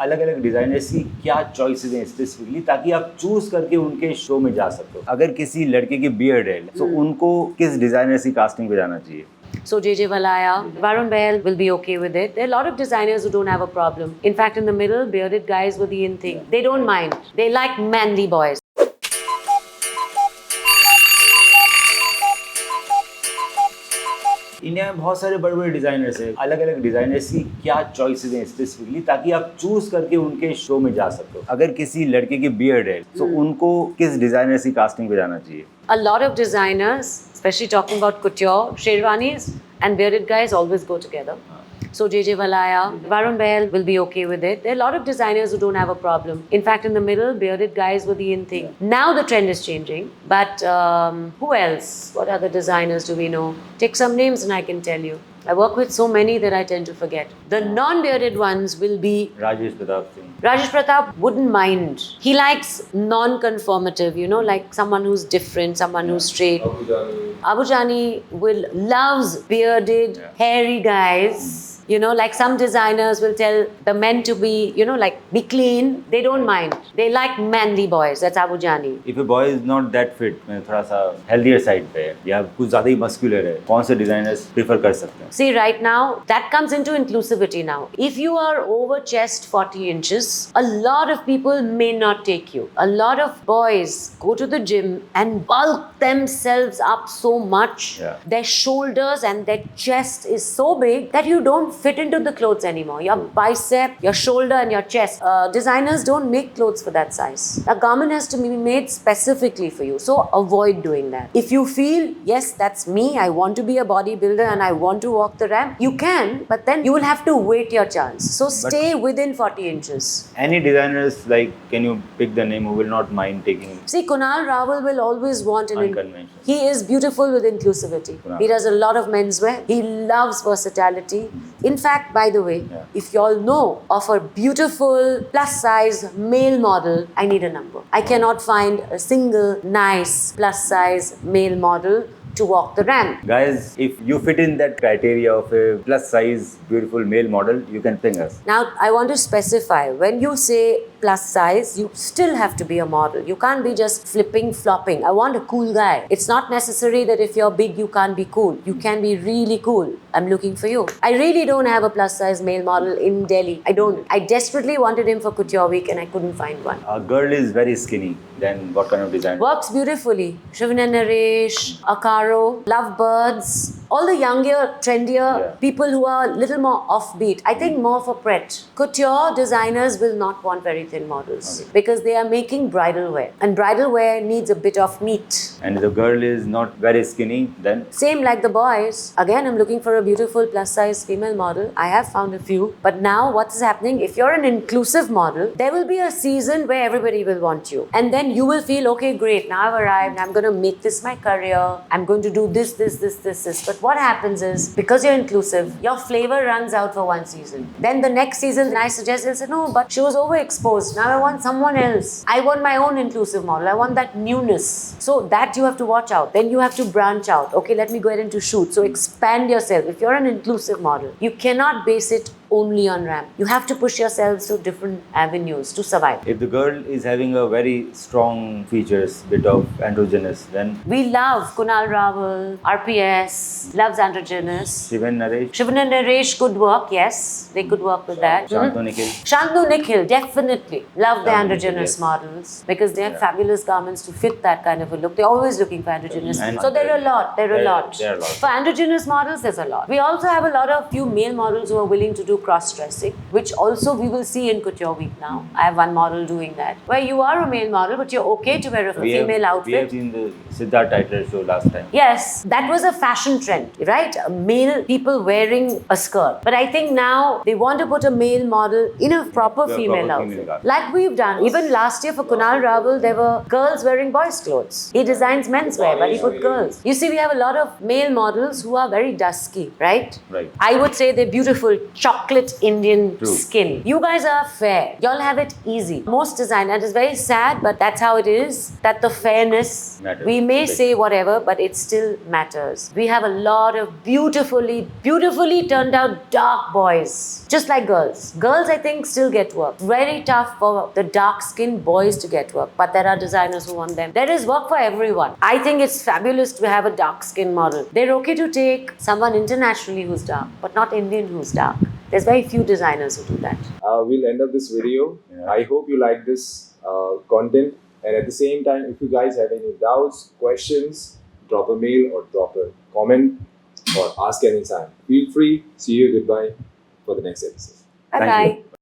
अलग अलग डिजाइनर्स की क्या चॉइसेस हैं स्पेसिफिकली, ताकि आप चूज करके उनके शो में जा सकते हो। अगर किसी लड़के की बियर्ड है तो उनको किस डिजाइनर की कास्टिंग पे जाना चाहिए? So JJ Valaya, Varun Behel will be okay with it. There are a lot of designers who don't have a problem. In fact, in the middle, bearded guys were the in thing. They don't mind. They like manly boys. India में बहुत सारे बड़े बड़े designers हैं। अलग अलग designers की क्या चॉइसेस हैं स्पेसिफिकली, ताकि आप चूज करके उनके शो में जा सकते हो। अगर किसी लड़के की बियर्ड है तो उनको किस डिजाइनर की कास्टिंग पे जाना चाहिए? A lot of designers, especially talking about couture, sherwanis and bearded guys always go together. So JJ Valaya, Varun Behel will be okay with it. There are a lot of designers who don't have a problem. In fact, in the middle, bearded guys were the in thing. Now the trend is changing. But who else? What other designers do we know? Take some names and I can tell you. I work with so many that I tend to forget. The non-bearded ones will be Rajesh Pratap Singh. Rajesh Pratap wouldn't mind. He likes non-conformative, you know, like someone who's different, someone who's straight. Abu Jani loves bearded, hairy guys. You know, like some designers will tell the men to be, you know, like be clean. They don't mind. They like manly boys. That's Abu Jani. If a boy is not that fit, मैं थोड़ा सा healthier side पे है या कुछ ज़्यादा ही muscular है, कौन से designers prefer कर सकते हैं? See, right now, that comes into inclusivity now. If you are over chest 40 inches, a lot of people may not take you. A lot of boys go to the gym and bulk themselves up so much. Yeah. Their shoulders and their chest is so big that you don't fit into the clothes anymore. Your bicep, your shoulder and your chest. Designers don't make clothes for that size. A garment has to be made specifically for you. So avoid doing that. If you feel, yes, that's me, I want to be a bodybuilder and I want to walk the ramp, you can, but then you will have to wait your chance. So stay within 40 inches. Any designers, like, can you pick the name who will not mind taking? See, Kunal Rawal will always want an Unconventional. He is beautiful with inclusivity. Kunal. He does a lot of menswear. He loves versatility. In fact, by the way, if you all know of a beautiful plus size male model, I need a number. I cannot find a single nice plus size male model to walk the ramp. Guys, if you fit in that criteria of a plus size beautiful male model, you can ping us. Now, I want to specify, when you say plus size, you still have to be a model. You can't be just flipping, flopping. I want a cool guy. It's not necessary that if you're big, you can't be cool. You can be really cool. I'm looking for you. I really don't have a plus size male model in Delhi. I don't. I desperately wanted him for Couture Week and I couldn't find one. A girl is very skinny, then what kind of design? Works beautifully. Shivana Naresh, Akaro, Lovebirds, all the younger, trendier people who are a little more offbeat. I think more for Pret. Couture designers will not want very thin models because they are making bridal wear. And bridal wear needs a bit of meat. And if the girl is not very skinny, then? Same like the boys. Again, I'm looking for a beautiful plus size female model. I have found a few. But now what is happening, if you're an inclusive model, there will be a season where everybody will want you. And then you will feel, okay, great, now I've arrived. I'm going to make this my career. I'm going to do this. But what happens is, because you're inclusive, your flavor runs out for one season. Then the next season, I suggest, they'll say, no, but she was overexposed. Now I want someone else. I want my own inclusive model. I want that newness. So that you have to watch out. Then you have to branch out. Okay, let me go ahead and to shoot. So expand yourself. If you're an inclusive model, you cannot base it only on ramp. You have to push yourselves to different avenues to survive. If the girl is having a very strong features, bit of androgynous, then? We love Kunal Rawal, RPS, loves androgynous. Shivana Naresh could work, yes. They could work with that. Shantanu Nikhil. Shantanu Nikhil, definitely. Love the androgynous models because they have fabulous garments to fit that kind of a look. They're always looking for androgynous. So there are a lot. There are a lot. For androgynous models, there's a lot. We also have a lot of few male models who are willing to do cross-dressing, which also we will see in Couture Week now. I have one model doing that, where you are a male model, but you're okay to wear a female outfit. We have seen the Siddharth Title show last time. Yes, that was a fashion trend, right? Male people wearing a skirt. But I think now they want to put a male model in a proper female outfit. Like we've done. Even last year for Kunal Rawal, there were girls wearing boys' clothes. He designs menswear, but he put girls. You see, we have a lot of male models who are very dusky, right? Right. I would say they're beautiful chocolate chocolate Indian True. skin. You guys are fair. Y'all have it easy. Most designers, it's very sad, but that's how it is. That the fairness, Matters. we may Right. say whatever, but it still matters. We have a lot of beautifully turned out dark boys. Just like girls. Girls, I think, still get work. Very tough for the dark skinned boys to get work, but there are designers who want them. There is work for everyone. I think it's fabulous to have a dark skinned model. They're okay to take someone internationally who's dark, but not Indian who's dark. There's very few designers who do that. We'll end up this video. Yeah. I hope you like this content. And at the same time, if you guys have any doubts, questions, drop a mail or drop a comment or ask anytime. Feel free. See you. Goodbye for the next episode. Bye Thank bye. you.